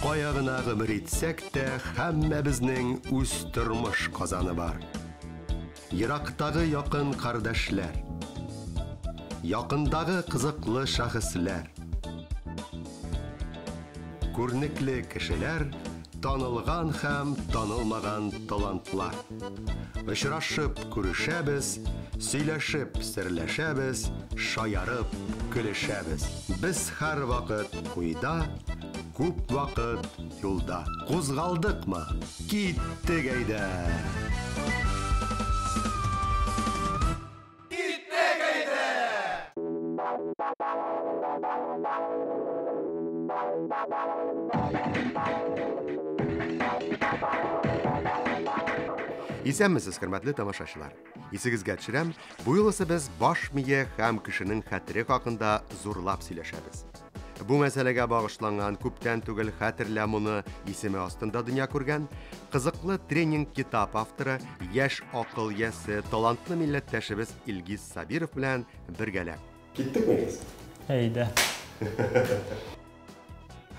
Кая гына гомер итсәк тә, һәммәбезнең үз тормыш казаны бар. Ерактагы якын кардәшләр, якындагы кызыклы шәхесләр, күрнекле кешеләр, танылган һәм танылмаган талантлар. Очрашып күрешәбез, сөйләшеп серләшәбез, шаярып көлешәбез. Без һәр вакыт куйда, күп вакыт юлда. Кузгалдыкмы? Киттек әйдә! Исәнмесез, хөрмәтле тамашачылар. Исегезгә төшерәм, бу юлы без баш мие һәм кешенең хәтере хакында зурлап сөйләшәбез. Бу мәсьәләгә багышланган күптән түгел хәтерләм моны исеме астында дөнья күргән кызыклы тренинг китап авторы, яшь акыл ясе, талантлы милләттәшебез Илгиз Сабиров белән бергәләп. Киттекме? Әйдә.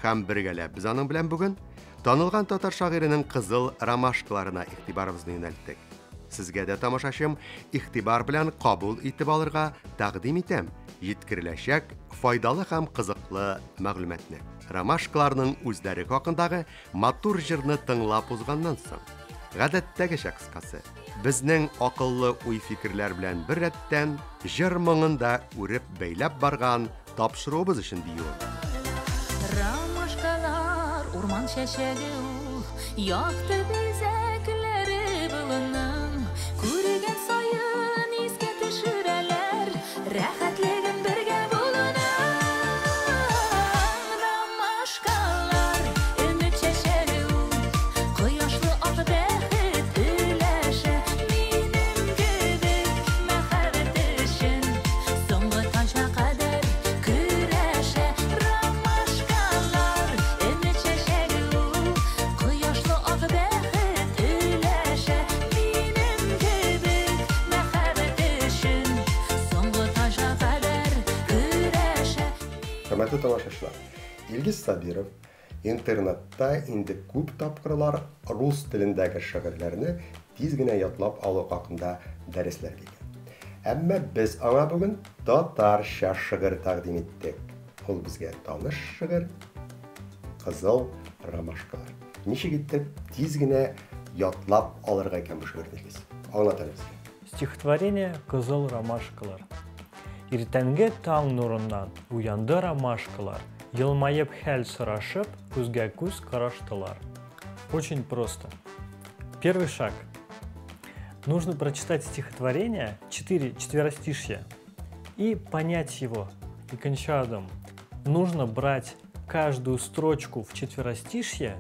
Һәм бергәләп без аның белән бүген танылган татар шагыйренең кызыл ромашкаларына игътибарыбызны юнәлттек. Сезгә дә тамашачым игътибар белән кабул итеп алырга тәкъдим итәм җиткереләчәк файдалы һәм кызыклы мәгълүматны. Ромашкаларның үзләре хакындагы матур җырны тыңлап узганнан соң, гадәттәгечә кыскасы, безнең акыллы уй-фикерләр белән бер рәттән җыр моңында үреп бәйләп барган тапшыруыбыз өчен диюем. Урман чәчәге ул, яқты бизәкләре былының, күргән сайын искә төшерәләр, рәхәтлеген бергә булының. Ромашкалар, өмет чәчәге ул, кояшлы ак бәхет өләшә, минем кебек мәхәббәт өчен, соңгы танча кадәр көрәшә. Хөрмәтле тамашачылар, Илгиз Сабиров интернетта инде күп тапкырлар рус телендәге шигырьләрне тиз генә ятлап алу хакында дәресләр биргән. Әмма без аңа бүген татарча шигырь тәкъдим иттек. Ул безгә таныш шигырь Кызыл ромашкалар. Ничек итеп тиз генә ятлап алырга икән бу шигырьне? Аңлатыгыз. Стихотворение «Кызыл ромашкалар». Иртәнге таң нурыннан уянды ромашкалар, елмаеп хәл сорашып, күзгә күз караштылар. Очень просто. Первый шаг. Нужно прочитать стихотворение, 4 четверостишья, и понять его. И кончадом нужно брать каждую строчку в четверостишье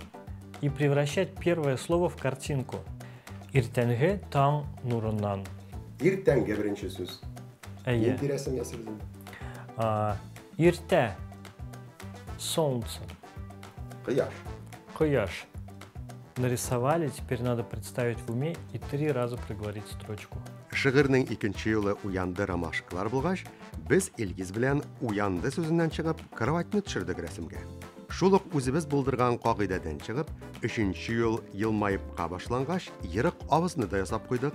и превращать первое слово в картинку. Иртәнге таң нурыннан. Иртәнге беренче сүз. Әйе. Рәсем ясыйбыз. Иртә. Солнце. Кояш. Кояш. Нарисовали, теперь надо представить в уме и 3 раза проговорить строчку. Шигырьнең икенче юлы уянды ромашкалар булгач, без Илгиз белән уянды сүзеннән чыгып, караватны төшердек рәсемгә. Шул ук үзебез булдырган кагыйдәдән чыгып, 3нче ел елмаепка башлангач, ерык авызны да ясап куйдык.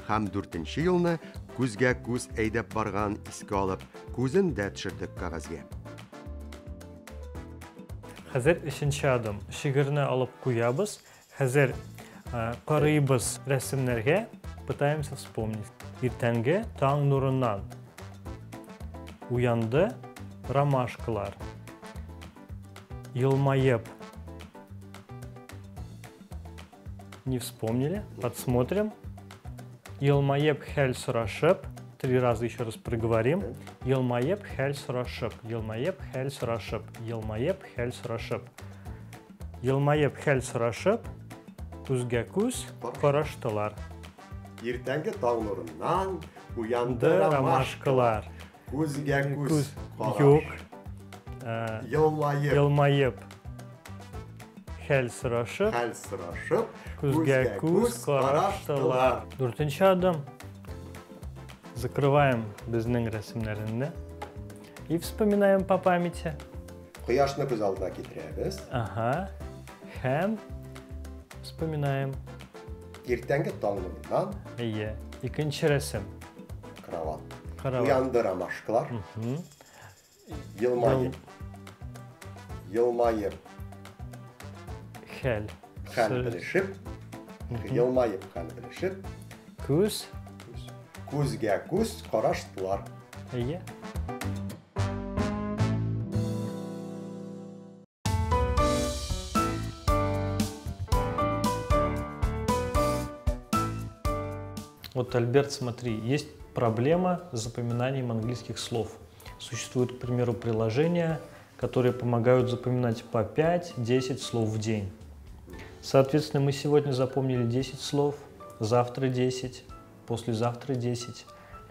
Һәм 4нче елны күзгә күз әйдәп барган искә алып, күзен дә төшердек кагазга. Хәзер 3нче адым. Шигырьне алып куябыз. Хәзер карыйбыз рәсемнәргә, пытаемся вспомнить. Иртәнге таң нурыннан. Уянды ромашкалар. Елмаеп. Не вспомнили? Подсмотрим. Елмаеп хәл сорашып. 3 раза еще раз проговорим. Елмаеп хәл сорашып. Елмаеп хәл сорашып. Елмаеп хәл сорашып. Елмаеп хәл сорашып. Күзгә күз караштылар. Иртәнге таң нурыннан уянды ромашкалар. Күзгә күз юк. Елмаеп хәл сорашып. Күзгә күз караштылар. 4нче адым. Закрываем безнең рәсемнәрне и вспоминаем по памяти. Кояшны күз алдына китерәбез. Ага. Һәм вспоминаем. Иртәнге таңнан Ие. Икенче рәсем. кроват. Карават. Уянды ромашкалар. Мгм. Елмайып. Елмайып. Хәл. Хәл Сөз. белешеп. Елмайып хәл белешеп. Күз. Күзгә күз караштылар. Ие. Вот, Альберт, смотри, есть проблема с запоминанием английских слов. Существуют, к примеру, приложения, которые помогают запоминать по 5-10 слов в день. Соответственно, мы сегодня запомнили 10 слов, завтра 10, послезавтра 10.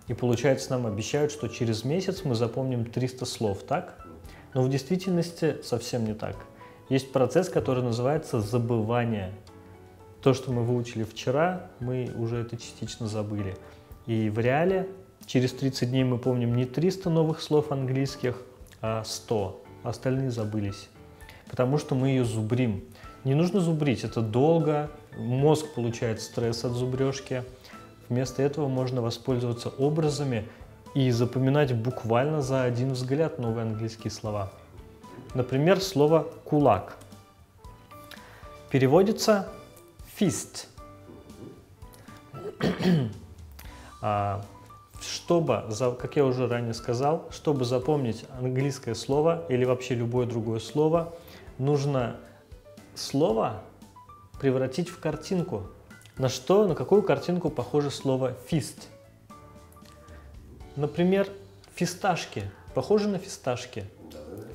И получается, нам обещают, что через месяц мы запомним 300 слов, так? Но в действительности совсем не так. Есть процесс, который называется забывание. То, что мы выучили вчера, мы уже это частично забыли. И в реале через 30 дней мы помним не 300 новых слов английских, а 100. Остальные забылись. Потому что мы ее зубрим. Не нужно зубрить, это долго, мозг получает стресс от зубрежки. Вместо этого можно воспользоваться образами и запоминать буквально за один взгляд новые английские слова. Например, слово «кулак». Переводится fist. Как я уже ранее сказал, чтобы запомнить английское слово или вообще любое другое слово, нужно слово превратить в картинку. На какую картинку похоже слово fist? Например, фисташки. Похоже на фисташки?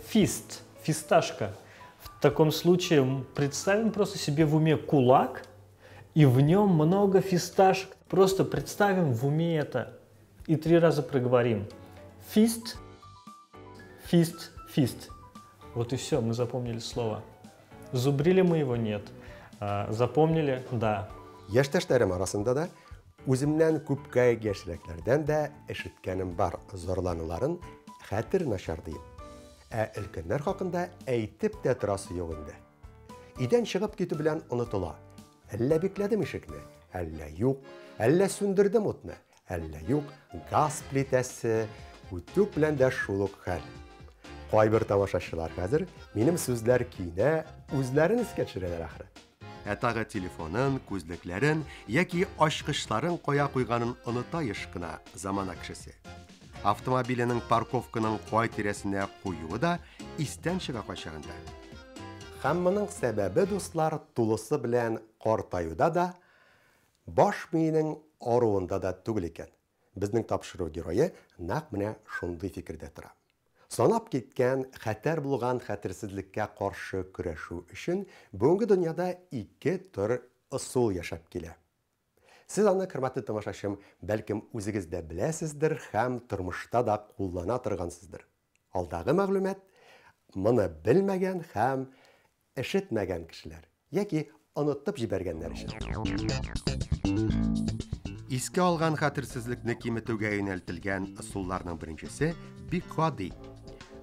Фист, фисташка. В таком случае представим просто себе в уме кулак, и в нем много фисташек. Просто представим в уме это и 3 раза проговорим. Фист, фист, фист. Вот и все, мы запомнили слово. Зубрили мы его? Нет. Запомнили? Да. Яшьтәшләрем арасында да үземнән күпкә яшьрәкләрдән дә ишеткәнем бар зарлануларын хәтер начар дип. Өлкәннәр хакында әйтеп тә торасы юк инде. Идән чыгып китү белән онытыла. Әллә бикләдем ишекне, әллә юк, әллә сүндердем утны, әллә юк, газ плитәсе, үтүк белән дә шул ук хәл. Кайбер тамашачылар хәзер минем сүзләр көенә үзләрен искә төшерәләр ахры. Тагы телефонын, күзлекләрен яки ачкычларын кая куйганын оныта ешкына замана кешесе. Автомобиленең парковканың кай тирәсенә куюы да истән чыга кайчагында. Һәм моның сәбәбе, дуслар, тулысы белән картаюда да, баш миенең аруында да түгел икән. Безнең тапшыру герое нәкъ менә шундый фикердә тора. Санап киткән хәтәр булган хәтерсезлеккә каршы көрәшү өчен бүгенге дөньяда 2 төр ысул яшәп килә. Сез аны, хөрмәтле тамашачым, бәлкем үзегез дә беләсездер һәм тормышта да куллана торгансыздыр. Алдагы мәгълүмат моны белмәгән һәм ишетмәгән кешеләр яки онытып җибәргәннәр өчен. Искә алган хәтерсезлекне киметүгә юнәлтелгән ысулларның беренчесе бик гади.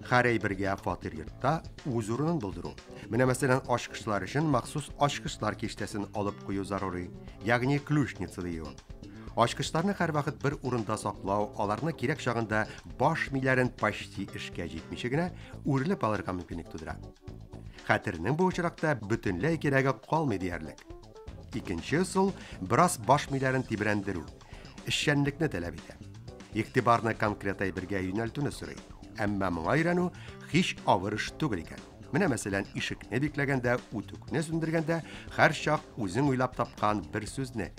Һәр әйбергә фатир йортта үз урынын булдыру. Менә мәсәлән, ачкычлар өчен махсус ачкычлар киштәсен алып кую зарури, ягъни ключница дию. Ачкычларны һәр вакыт бер урында саклау, аларны кирәк чагында баш миләрен почти эшкә җитмичә генә үрелеп алырга мөмкинлек тудыра. Хәтернең бу очракта бөтенләй кирәге калмый диярлек. Икенче ысул бераз баш миләрен тибрәндерү, эшчәнлекне таләп итә. Игътибарны конкрет әйбергә юнәлтүне сорый. Әмма моңа өйрәнү һич авыр эш түгел икән. Менә мәсәлән, ишекне бикләгәндә, үтүкне сүндергәндә һәр чак үзең уйлап тапкан бер сүзне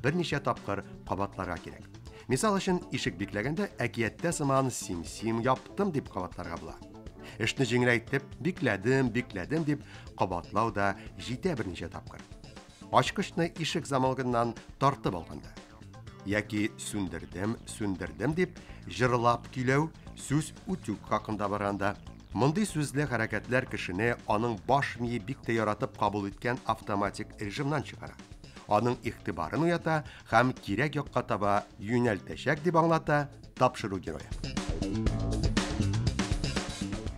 берничә тапкыр кабатларга кирәк. Мисал өчен, ишек бикләгәндә әкияттә сыман сим-сим яптым дип кабатларга була. Эшне җиңеләйтеп, бикләдем дип кабатлау да җитә берничә тапкыр. Ачкычны ишек замалгыннан тартып алганда яки сүндердем дип җырлап көйләү сүз үтүк хакында барганда, мондый сүзле хәрәкәтләр кешене аның баш мие бик тә яратып кабул иткән автоматик режимнан чыгара. Аның игътибарын уята һәм кирәк якка таба юнәлтәчәк дип аңлата тапшыру герое.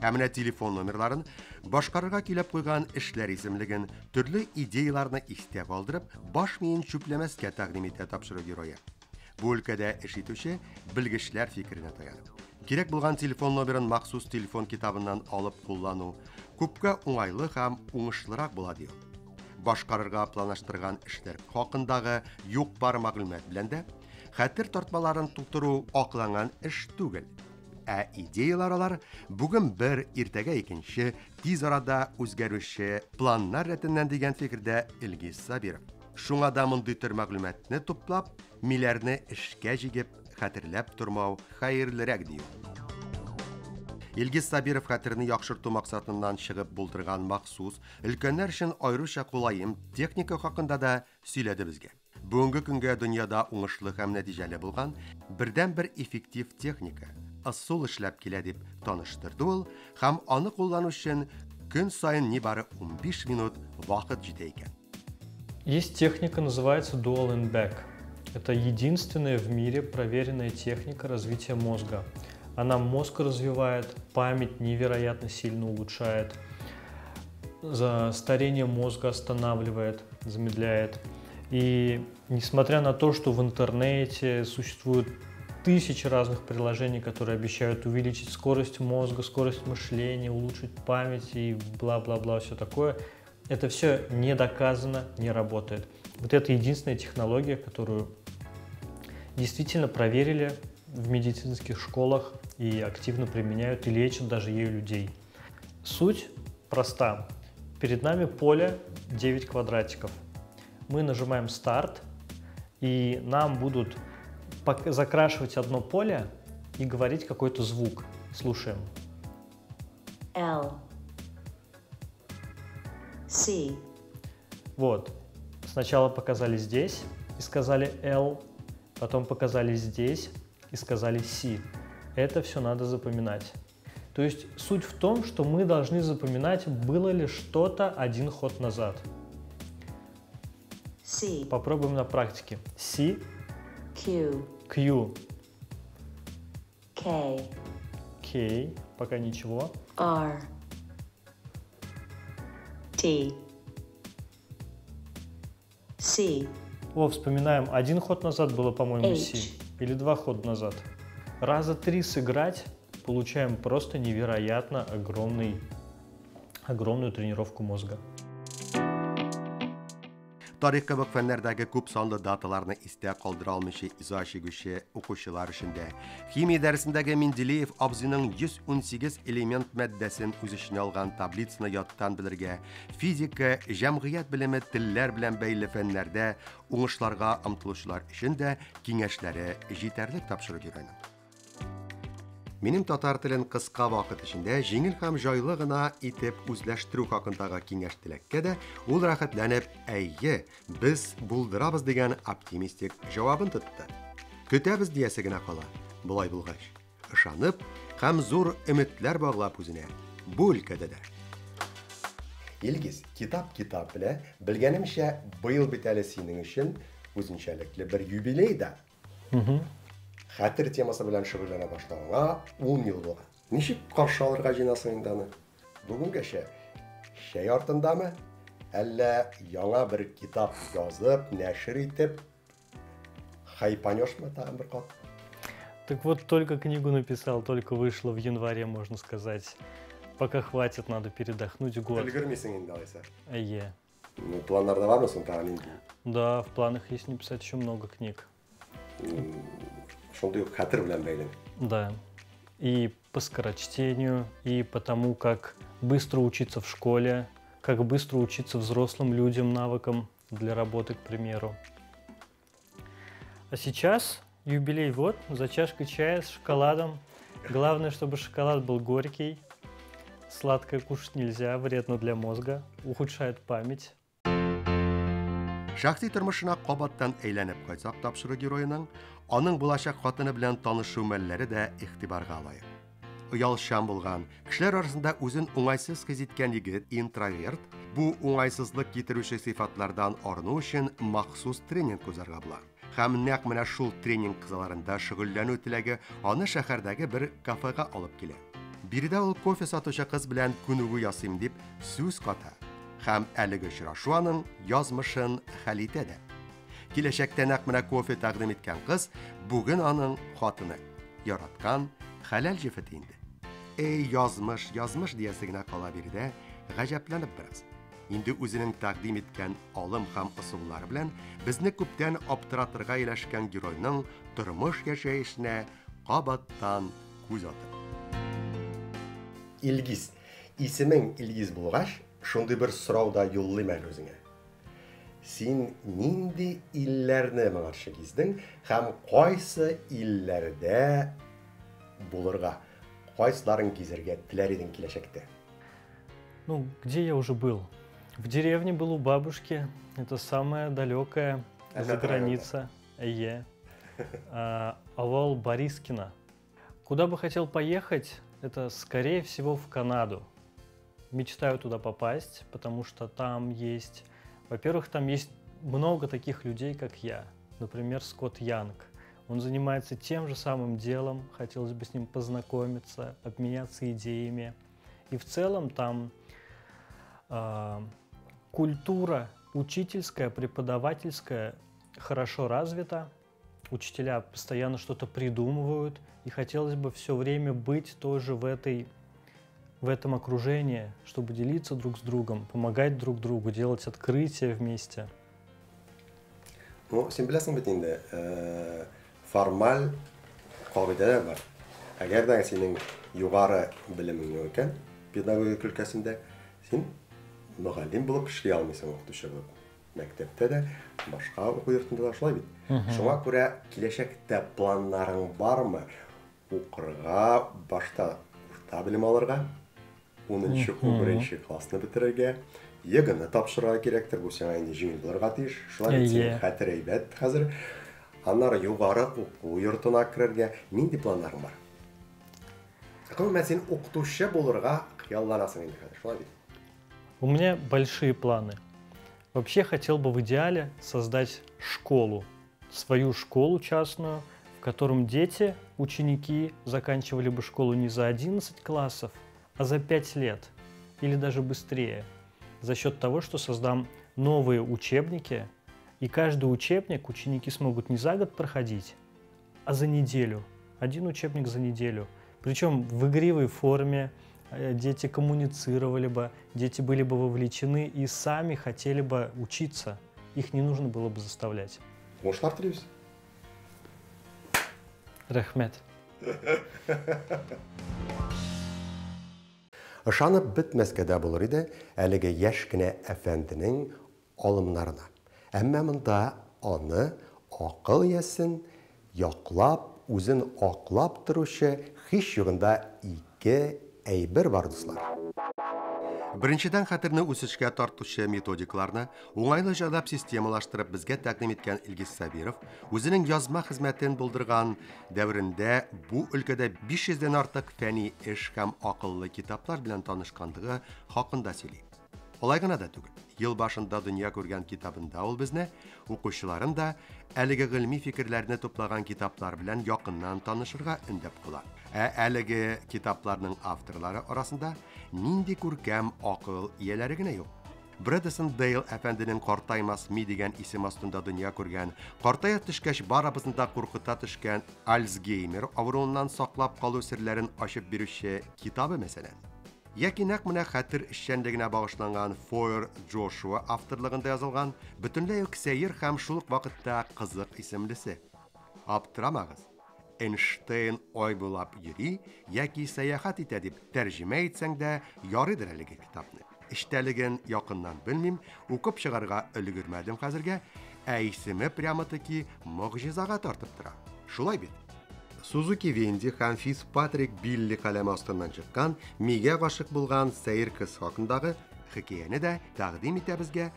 һәм менә телефон номерларын, башкарырга килеп куйган эшләр исемлеген, төрле идеяларны истә калдырып, баш миен чүпләмәскә тәкъдим итә тапшыру герое. Бу өлкәдә эш итүче белгечләр фикеренә таянып. Кирәк булган телефон номерын махсус телефон китабыннан алып куллану күпкә уңайлы һәм уңышлырак була ди. Башкарырга планлаштырган эшләр хакындагы юк-бар мәгълүмат белән дә хәтер тартмаларын тутыру акланган эш түгел. Ә идеялар алар бүген бер, иртәгә икенче, тиз арада үзгәрүче планнар рәтеннән дигән фикердә Илгиз Сабиров. Шуңа да мондый төр мәгълүматны туплап, миләрне эшкә җигеп, хәтерләп тормау хәерлерәк ди. Илгиз Сабиров хәтерне яхшырту максатыннан чыгып булдырган махсус, өлкәннәр өчен аеруча кулайым техника хакында да сөйләде безгә. Бүгенге көнгә дөньяда уңышлы һәм нәтиҗәле булган бердән-бер эффектив техника ысул эшләп килә дип таныштырды ул, һәм аны куллану өчен көн саен нибары 15 минут вакыт җитә икән. Есть техника, называется Dual and Back. Это единственная в мире проверенная техника развития мозга. Она мозг развивает, память невероятно сильно улучшает, старение мозга останавливает, замедляет. И несмотря на то, что в интернете существуют тысячи разных приложений, которые обещают увеличить скорость мозга, скорость мышления, улучшить память и бла-бла-бла, все такое, это все не доказано, не работает. Вот это единственная технология, которую действительно проверили в медицинских школах и активно применяют и лечат даже ею людей. Суть проста. Перед нами поле 9 квадратиков. Мы нажимаем старт, и нам будут закрашивать одно поле и говорить какой-то звук. Слушаем. L. C. Вот. Сначала показали здесь и сказали L, потом показали здесь и сказали C. Это все надо запоминать. То есть суть в том, что мы должны запоминать, было ли что-то один ход назад. C. Попробуем на практике. C, Q. Q, K. K, пока ничего. R. T. C. О, вспоминаем, один ход назад было, по-моему, H. C. Или 2 хода назад. Раза 3 сыграть, получаем просто невероятно огромную тренировку мозга. Тарих кебек фәннәрдәге күп санлы даталарны истә калдыра алмыйча иза чигүче укучылар өчен дә химия дәресендәге Менделеев абзыйның 118 элемент матдәсен үз эченә алган таблицаны яттан белергә, физика, җәмгыять белеме, телләр белән бәйле фәннәрдә уңышларга омтылучылар өчен дә киңәшләре җитәрлек тапшырып йөргән. Минем татар телен кыска вакыт эчендә җиңел һәм җайлы гына итеп үзләштерү хакындагы киңәш теләккә дә ул рәхәтләнеп, әйе, без булдырабыз дигән оптимистик җавабын тотты. Көтәбез диясе генә кала. Булай булгач, ышанып һәм зур өметләр баглап үзенә бу өлкәдә дә. Илгиз, китап белән белгәнемчә, быел бит әле синең өчен үзенчәлекле бер юбилей да. Хәтер темасы белән шөгыльләнә башлаганга 10 ел булган. Ничек каршы алырга җыйнасың инде аны? Бүгенгәчә шәй артындамы? Әллә яңа бер китап язып, нәшер итеп, хайпанешмы тагын бер кат? Так вот, только книгу написал, только вышло в январе, можно сказать. Пока хватит, надо передохнуть год. Өлгермисең инде алайса. Әйе. Ну, планнарда бармы соң тагын инде? Да, в планах есть написать еще много книг. Шундый ук хәтер белән бәйле. Да. И по скорочтению, и потому, как быстро учиться в школе, как быстро учиться взрослым людям навыкам для работы, к примеру. А сейчас юбилей, вот, за чашкой чая с шоколадом. Главное, чтобы шоколад был горький. Сладкое кушать нельзя, вредно для мозга, ухудшает память. Шәхси тормышына кабаттан әйләнеп кайтсак тапшыру героеның, аның булачак хатыны белән танышу мәлләре дә игътибарга лаек. Оялчан булган, кешеләр арасында үзен уңайсыз хис иткән егет интроверт, бу уңайсызлык китерүче сыйфатлардан арыну өчен махсус тренинг узарга була. Һәм нәкъ менә шул тренинг кызларында шөгыльләнү теләге аны шәһәрдәге бер кафега алып килә. Биредә ул кофе сатучы кыз белән күнегү ясыйм дип сүз ката. Һәм әлеге очрашу аның язмышын хәл итә дә. Киләчәктә нәкъ менә кофе тәкъдим иткән кыз бүген аның хатыны. Яраткан хәләл җефет инде. Язмыш диясе генә кала биредә, гаҗәпләнеп бераз. Инде үзенең тәкъдим иткән алым һәм ысуллары белән безне күптән аптыратырга иләшкән геройның тормыш яшәешенә кабаттан күз атып. Илгиз, исемең Илгиз булгач, шундый бер сорау да юллыйм әле үзеңә. Син нинди илләрне моңарчы гиздең һәм кайсы илләрдә булырга, кайсыларын гизергә теләр идең киләчәктә? Ну, где я уже был? В деревне был у бабушки. Это самая далекая заграница. Овал Борискина. Куда бы хотел поехать, это, скорее всего, в Канаду. Мечтаю туда попасть, потому что там есть... Во-первых, там есть много таких людей, как я. Например, Скотт Янг. Он занимается тем же самым делом. Хотелось бы с ним познакомиться, обменяться идеями. И в целом там культура учительская, преподавательская хорошо развита. Учителя постоянно что-то придумывают. И хотелось бы все время быть тоже в этом окружении, чтобы делиться друг с другом, помогать друг другу, делать открытия вместе. Ну, син беләсең бит инде, формаль кагыйдәләр бар. Әгәр дә синең югары белемең юк икән, педагогика өлкәсендә, син мөгаллим булып эшли алмыйсың, укытучы булып. Мәктәптә дә, башка уку йортында да шулай бит. Шуңа күрә киләчәктә планнарың бармы? Укырга, башта урта белем алырга, 10-11 классны бетерергә, егыны тапшырырга кирәктер, бу сиңа инде җиңел булырга тиеш. Шулай бит, хәтер әйбәт хәзер. Аннары югары уку йортына керергә нинди планнарың бар? Гомумән син укытучы булырга хыялланасың инде хәзер, шулай бит. У меня большие планы. Вообще хотел бы в идеале создать школу, свою школу частную, в котором дети, ученики заканчивали бы школу не за 11 классов, а за 5 лет или даже быстрее, за счет того, что создам новые учебники, и каждый учебник ученики смогут не за год проходить, а за неделю. Один учебник за неделю. Причем в игривой форме. Дети коммуницировали бы, дети были бы вовлечены и сами хотели бы учиться. Их не нужно было бы заставлять. Уңышлар телибез. Рәхмәт. Ышанып бетмәскә дә булыр иде әлеге яшь кенә әфәнденең алымнарына. Әмма монда аны акыл ясен яклап, үзен аклап торучы һич югында ике әйбер бар дуслар. Беренчедән хәтерне үсешкә тартучы методикларны уңайлы җайлап системалаштырып безгә тәкъдим иткән Илгиз Сабиров үзенең язма хезмәтен булдырган дәврендә бу өлкәдә 500-дән артык фәнни эш һәм акыллы китаплар белән танышканлыгы хакында сөйли. Алай гына да түгел. Ел башында дөнья күргән китабында ул безне, укучыларын да әлеге гыйльми фикерләрне туплаган китаплар белән якыннан танышырга өндәп кула. Әлеге китапларның авторлары арасында нинди күркәм акыл ияләре генә юк. Брэдесон Дейл әфәнденең «Картаймас ми» дигән исем астында дөнья күргән, картая төшкәч барыбызны да куркыта төшкән Альцгеймер авыруыннан саклап калу серләрен ачып бирүче китабы мәсәлән. Яки нәкъ менә хәтер эшчәнлегенә багышланган Фойер Джошуа авторлыгында язылган бөтенләй үк сәер һәм шул ук вакытта кызык исемлесе. Аптырамагыз. Эйнштейн ой буйлап йөри яки сәяхәт итә дип тәрҗемә итсәң дә ярыйдыр әлеге китапны. Эштәлеген якыннан белмим, укып чыгарга өлгермәдем хәзергә, исеме прямо-таки могҗизага тартып тора. Шулай бит. Сузуки Венди һәм Фицпатрик Билли каләме астыннан чыккан, мигә гашык булган сәер кыз хакындагы хикәяне дә тәкъдим итә безгә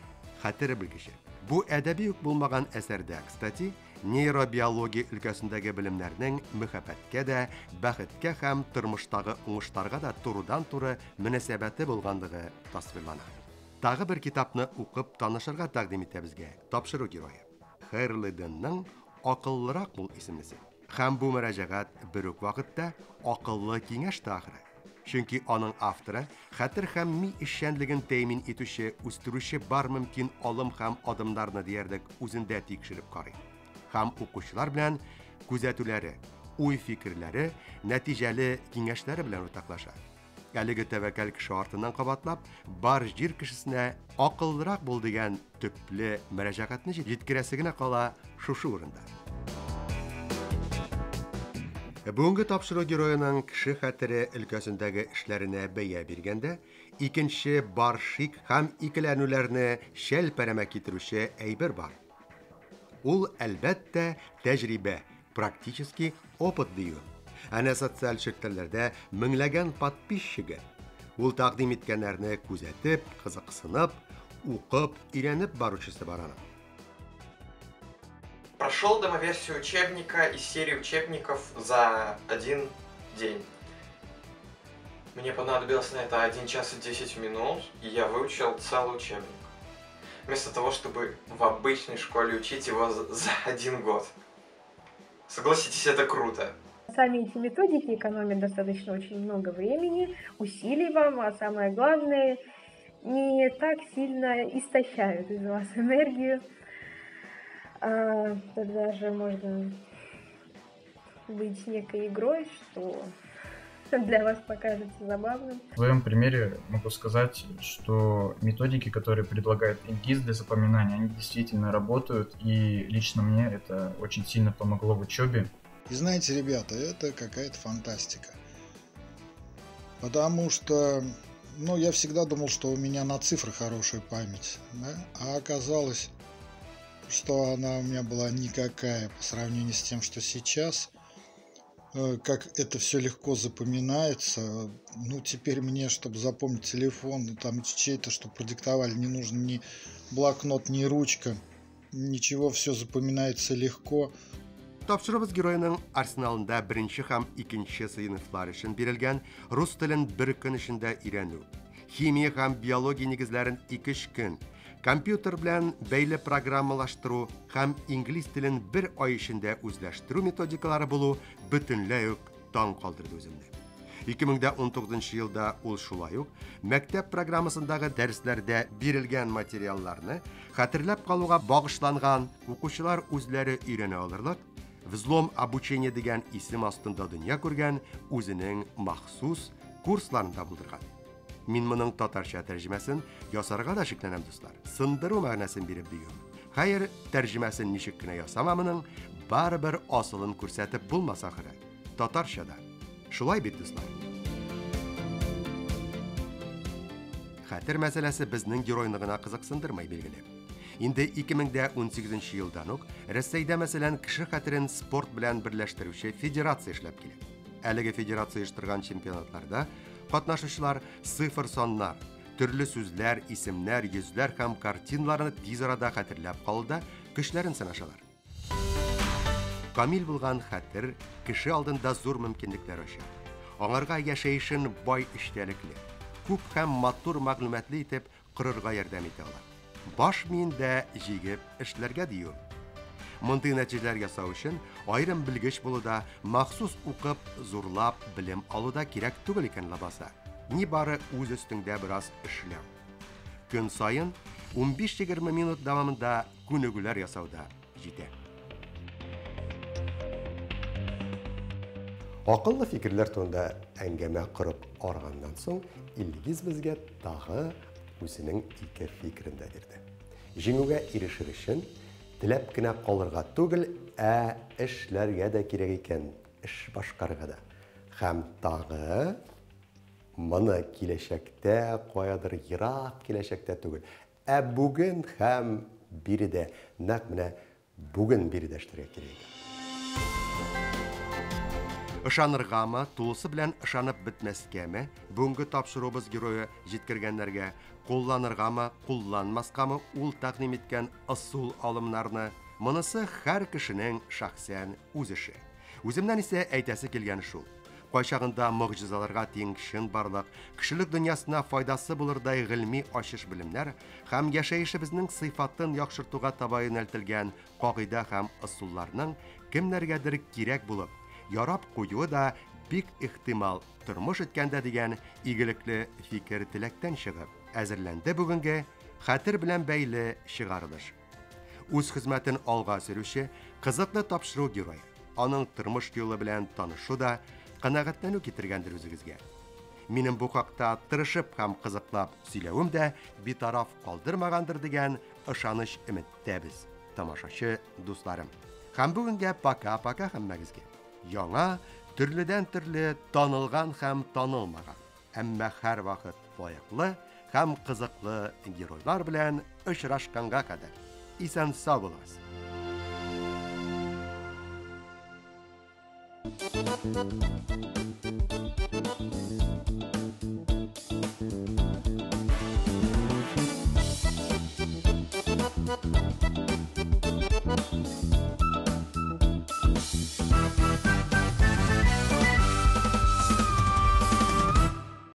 хәтер белгече. Бу әдәби үк булмаган әсәрдә, кстати, нейробиология өлкәсендәге белемнәрнең мөхәббәткә дә, бәхеткә һәм тормыштагы уңышларга да турыдан-туры мөнәсәбәте булганлыгы тасвирлана. Тагы бер китапны укып танышырга тәкъдим итә безгә тапшыру герое. Хәрледеннең «Акыллырак бул» исемлесе. Һәм бу мөрәҗәгать бер үк вакытта акыллы киңәш тәхире. Чөнки аның авторы хәтер һәм ми эшчәнлеген тәэмин итүче, үстерүче бар мөмкин алым һәм адымнарны диярлек үзендә тикшереп карый. Һәм укучылар белән күзәтүләре, уй-фикерләре, нәтиҗәле киңәшләре белән уртаклаша. Әлеге тәвәккәл кеше артыннан кабатлап, бар җир кешесенә акыллырак бул дигән төпле мөрәҗәгатьне җиткерәсе генә кала шушы урында. Бүгенге тапшыру героеның кеше хәтере өлкәсендәге эшләренә бәя биргәндә, икенче бар шик һәм икеләнүләрне шәл-пәрәмә китерүче әйбер бар. Ул, әлбәттә, тәҗрибә, практически опыт дию. Әнә социаль шәкелләрдә меңләгән подписчигы. Ул тәкъдим иткәннәрне күзәтеп, кызыксынып, укып, өйрәнеп баручысы бар аның. Прошел демоверсию учебника из серии учебников за один день. Мне понадобилось на это 1 час и 10 минут, и я выучил целый учебник. Вместо того, чтобы в обычной школе учить его за 1 год. Согласитесь, это круто. Сами эти методики экономят достаточно очень много времени, усилий вам, а самое главное, не так сильно истощают из вас энергию. Тогда же можно быть некой игрой, что для вас покажется забавным. В своем примере могу сказать, что методики, которые предлагает ИНГИЗ для запоминания, они действительно работают, и лично мне это очень сильно помогло в учебе. И знаете, ребята, это какая-то фантастика. Потому что, я всегда думал, что у меня на цифры хорошая память, да? А оказалось, что она у меня была никакая по сравнению с тем, что сейчас. Как это все легко запоминается. Теперь мне, чтобы запомнить телефон, там чей-то, что продиктовали, не нужно ни блокнот, ни ручка. Ничего, все запоминается легко. Тапшырыбыз героеның арсеналында беренче һәм икенче сыйныфлар өчен бирелгән рус телен бер көн эчендә өйрәнү, химия һәм биология нигезләрен 2 көн, компьютер белән бәйле программалаштыру һәм инглиз телен 1 ай эчендә үзләштерү методикалары булу бөтенләй үк таң калдырды үземне. 2019 елда ул шулай ук мәктәп программасындагы дәресләрдә бирелгән материалларны хәтерләп калуга багышланган укучылар үзләре өйрәнә алырлык «Взлом обучения» дигән исем астында дөнья күргән үзенең махсус курсларында булдырган. Мин моның татарча тәрҗемәсен ясарга да шикләнәм, дуслар. Сындыру мәгънәсен биреп диюм. Хәер, тәрҗемәсен ничек кенә ясамамының, барыбер асылын күрсәтеп булмас ахыры. Татарчада. Шулай бит, дуслар. Хәтер мәсьәләсе безнең геройны гына кызыксындырмай билгеле. Инде 2018 елдан ук Россиядә мәсәлән кеше хәтерен спорт белән берләштерүче федерация эшләп килә. Әлеге федерация оештырган чемпионатларда катнашучылар цифр саннар, төрле сүзләр, исемнәр, йөзләр һәм картиналарны тиз арада хәтерләп калуда көчләрен сынашалар. Камил булган хәтер кеше алдында зур мөмкинлекләр ача. Аңарга яшәешен бай эчтәлекле, күп һәм матур мәгълүматлы итеп кырырга ярдәм итә ала. Баш миендә җигеп эшләргә дию. Мондый нәтиҗәләр ясау өчен айрым белгеч булуда, махсус укып, зурлап белем алуда кирәк түгел икән лабаса. Ни бары үз өстеңдә бераз эшләү. Көн сайын 15-20 минут дәвамында күнегүләр ясауда җитә. Акыллы фикерләр турында әңгәмә корып арганнан соң, Илгиз безгә тагы үзенең 2 фикерен дә бирде. Җиңүгә ирешер өчен теләп кенә калырга түгел, эшләргә дә кирәк икән, эш башкарырга да. Һәм тагы моны киләчәктә, каядыр ерак киләчәктә түгел, бүген һәм биредә, нәкъ менә бүген биредә эшләргә кирәк икән. Ышаныргамы, тулысы белән ышанып бетмәскәме, бүгенге тапшырубыз герое җиткергәннәргә кулланыргамы, кулланмаскамы ул тәкъдим иткән ысул алымнарны, монысы һәр кешенең шәхсән үз эше. Үземнән исә әйтәсе килгән шул. Кайчагында мөгъҗизаларга тиң шын барлык, кешелек дөньясына файдасы булырдай гыйльми ачыш белемнәр һәм яшәешебезнең сыйфатын яхшыртуга таба юнәлтелгән кагыйдә һәм ысулларның кемнәргәдер кирәк булып, ярап куюы да бик ихтимал тормыш иткәндә дигән игелекле фикер теләктән чыгып, әзерләнде бүгенге хәтер белән бәйле чыгарылыш. Үз хезмәтен алга сөрүче кызыклы тапшыру герой. Аның тормыш юлы белән танышу да канәгатьләнү китергәндер үзегезгә. Минем бу хакта тырышып һәм кызыклап сөйләвем дә битараф калдырмагандыр дигән ышаныч өметтәбез, тамашачы дусларым. Һәм бүгенгә пока-пока һәммәгезгә. Яңа, төрледән төрле танылган һәм танылмаган, әмма һәр вакыт лаеклы һәм кызыклы геройлар белән очрашканга кадәр. Исән сау булыгыз.